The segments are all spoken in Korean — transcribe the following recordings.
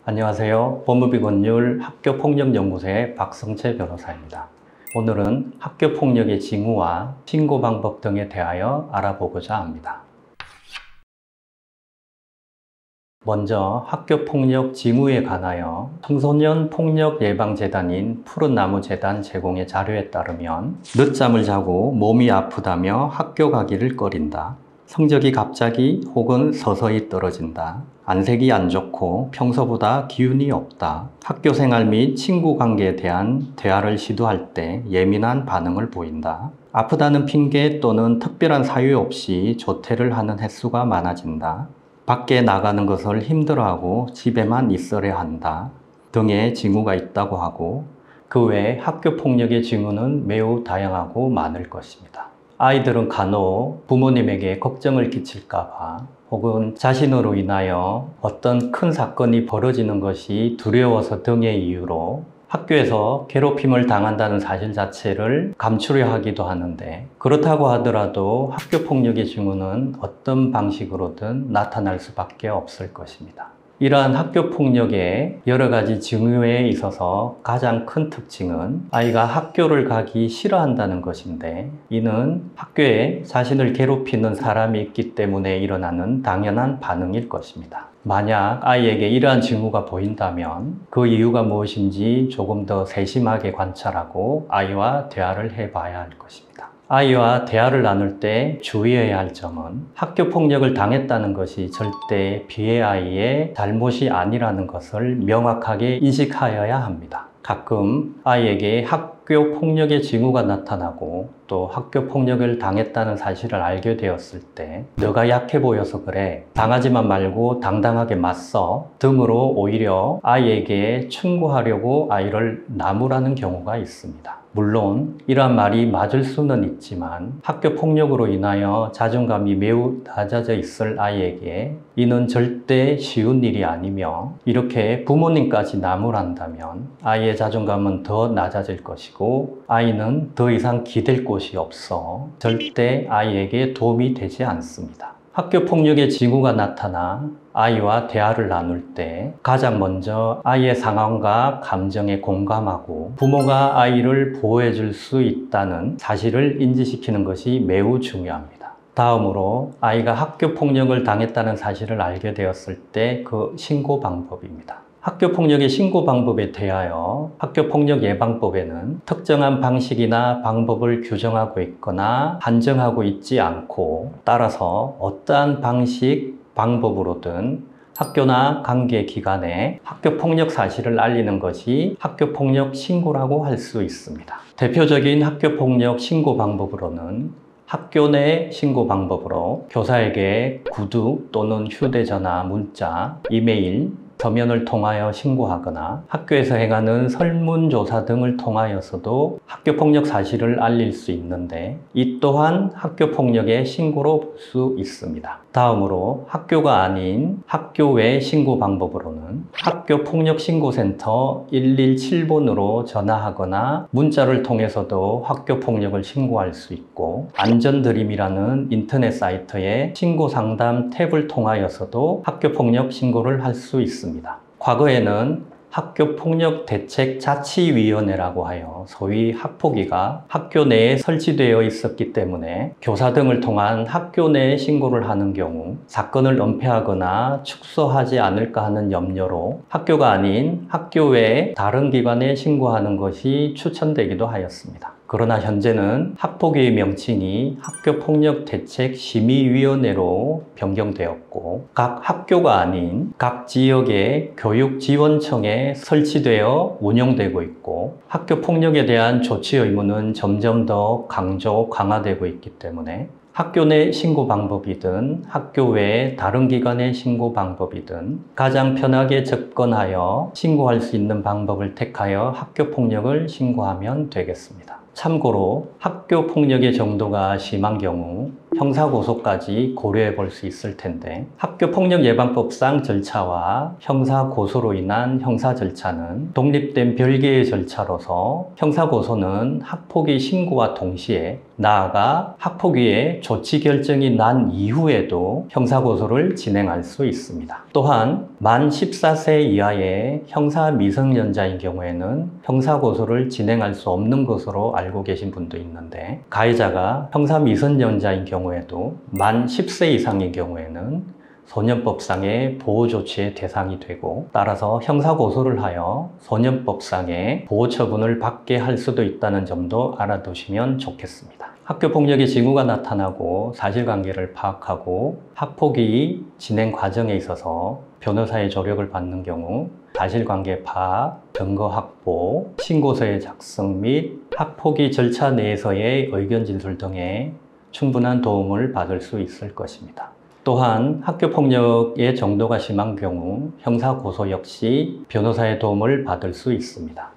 안녕하세요. 법무비 법률 학교폭력연구소의 박성채 변호사입니다. 오늘은 학교폭력의 징후와 신고 방법 등에 대하여 알아보고자 합니다. 먼저 학교폭력 징후에 관하여 청소년 폭력예방재단인 푸른나무재단 제공의 자료에 따르면 늦잠을 자고 몸이 아프다며 학교 가기를 꺼린다. 성적이 갑자기 혹은 서서히 떨어진다. 안색이 안 좋고 평소보다 기운이 없다. 학교 생활 및 친구 관계에 대한 대화를 시도할 때 예민한 반응을 보인다. 아프다는 핑계 또는 특별한 사유 없이 조퇴를 하는 횟수가 많아진다. 밖에 나가는 것을 힘들어하고 집에만 있어야 한다 등의 징후가 있다고 하고, 그 외 학교폭력의 징후는 매우 다양하고 많을 것입니다. 아이들은 간혹 부모님에게 걱정을 끼칠까봐 혹은 자신으로 인하여 어떤 큰 사건이 벌어지는 것이 두려워서 등의 이유로 학교에서 괴롭힘을 당한다는 사실 자체를 감추려 하기도 하는데, 그렇다고 하더라도 학교폭력의 징후는 어떤 방식으로든 나타날 수밖에 없을 것입니다. 이러한 학교폭력의 여러 가지 징후에 있어서 가장 큰 특징은 아이가 학교를 가기 싫어한다는 것인데, 이는 학교에 자신을 괴롭히는 사람이 있기 때문에 일어나는 당연한 반응일 것입니다. 만약 아이에게 이러한 징후가 보인다면 그 이유가 무엇인지 조금 더 세심하게 관찰하고 아이와 대화를 해봐야 할 것입니다. 아이와 대화를 나눌 때 주의해야 할 점은, 학교폭력을 당했다는 것이 절대 피해 아이의 잘못이 아니라는 것을 명확하게 인식하여야 합니다. 가끔 아이에게 학교폭력의 징후가 나타나고 또 학교폭력을 당했다는 사실을 알게 되었을 때 너가 약해 보여서 그래, 당하지만 말고 당당하게 맞서 등으로 오히려 아이에게 충고하려고 아이를 나무라는 경우가 있습니다. 물론 이러한 말이 맞을 수는 있지만 학교폭력으로 인하여 자존감이 매우 낮아져 있을 아이에게 이는 절대 쉬운 일이 아니며, 이렇게 부모님까지 나무란다면 아이의 자존감은 더 낮아질 것이고 아이는 더 이상 기댈 곳이 없어 절대 아이에게 도움이 되지 않습니다. 학교폭력의 징후가 나타나 아이와 대화를 나눌 때 가장 먼저 아이의 상황과 감정에 공감하고 부모가 아이를 보호해 줄 수 있다는 사실을 인지시키는 것이 매우 중요합니다. 다음으로 아이가 학교폭력을 당했다는 사실을 알게 되었을 때 그 신고 방법입니다. 학교폭력의 신고 방법에 대하여 학교폭력예방법에는 특정한 방식이나 방법을 규정하고 있거나 한정하고 있지 않고, 따라서 어떠한 방식, 방법으로든 학교나 관계기관에 학교폭력 사실을 알리는 것이 학교폭력 신고라고 할 수 있습니다. 대표적인 학교폭력 신고 방법으로는 학교 내 신고 방법으로 교사에게 구두 또는 휴대전화, 문자, 이메일, 서면을 통하여 신고하거나 학교에서 행하는 설문조사 등을 통하여서도 학교폭력 사실을 알릴 수 있는데, 이 또한 학교폭력의 신고로 볼 수 있습니다. 다음으로 학교가 아닌 학교 외 신고 방법으로는 학교폭력신고센터 117번으로 전화하거나 문자를 통해서도 학교폭력을 신고할 수 있고, 안전드림이라는 인터넷 사이트의 신고상담 탭을 통하여서도 학교폭력 신고를 할 수 있습니다. 과거에는 학교폭력대책자치위원회라고 하여 소위 학폭위가 학교 내에 설치되어 있었기 때문에 교사 등을 통한 학교 내 신고를 하는 경우 사건을 은폐하거나 축소하지 않을까 하는 염려로 학교가 아닌 학교 외 다른 기관에 신고하는 것이 추천되기도 하였습니다. 그러나 현재는 학폭위의 명칭이 학교폭력대책심의위원회로 변경되었고, 각 학교가 아닌 각 지역의 교육지원청에 설치되어 운영되고 있고, 학교폭력에 대한 조치 의무는 점점 더 강화되고 있기 때문에 학교 내 신고 방법이든 학교 외 다른 기관의 신고 방법이든 가장 편하게 접근하여 신고할 수 있는 방법을 택하여 학교폭력을 신고하면 되겠습니다. 참고로 학교폭력의 정도가 심한 경우 형사고소까지 고려해 볼 수 있을 텐데, 학교폭력예방법상 절차와 형사고소로 인한 형사 절차는 독립된 별개의 절차로서 형사고소는 학폭위 신고와 동시에 나아가 학폭위의 조치 결정이 난 이후에도 형사고소를 진행할 수 있습니다. 또한 만 14세 이하의 형사 미성년자인 경우에는 형사고소를 진행할 수 없는 것으로 알고 계신 분도 있는데, 가해자가 형사 미성년자인 경우에도 만 10세 이상인 경우에는 소년법상의 보호조치의 대상이 되고, 따라서 형사고소를 하여 소년법상의 보호처분을 받게 할 수도 있다는 점도 알아두시면 좋겠습니다. 학교폭력의 징후가 나타나고 사실관계를 파악하고 학폭위 진행 과정에 있어서 변호사의 조력을 받는 경우 사실관계 파악, 증거 확보, 신고서의 작성 및 학폭위 절차 내에서의 의견 진술 등에 충분한 도움을 받을 수 있을 것입니다. 또한 학교폭력의 정도가 심한 경우 형사고소 역시 변호사의 도움을 받을 수 있습니다.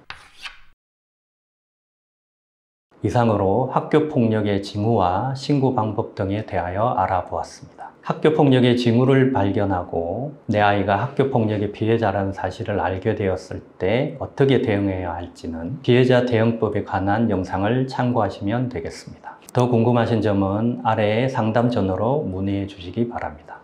이상으로 학교폭력의 징후와 신고 방법 등에 대하여 알아보았습니다. 학교폭력의 징후를 발견하고 내 아이가 학교폭력의 피해자라는 사실을 알게 되었을 때 어떻게 대응해야 할지는 피해자 대응법에 관한 영상을 참고하시면 되겠습니다. 더 궁금하신 점은 아래의 상담 전화로 문의해 주시기 바랍니다.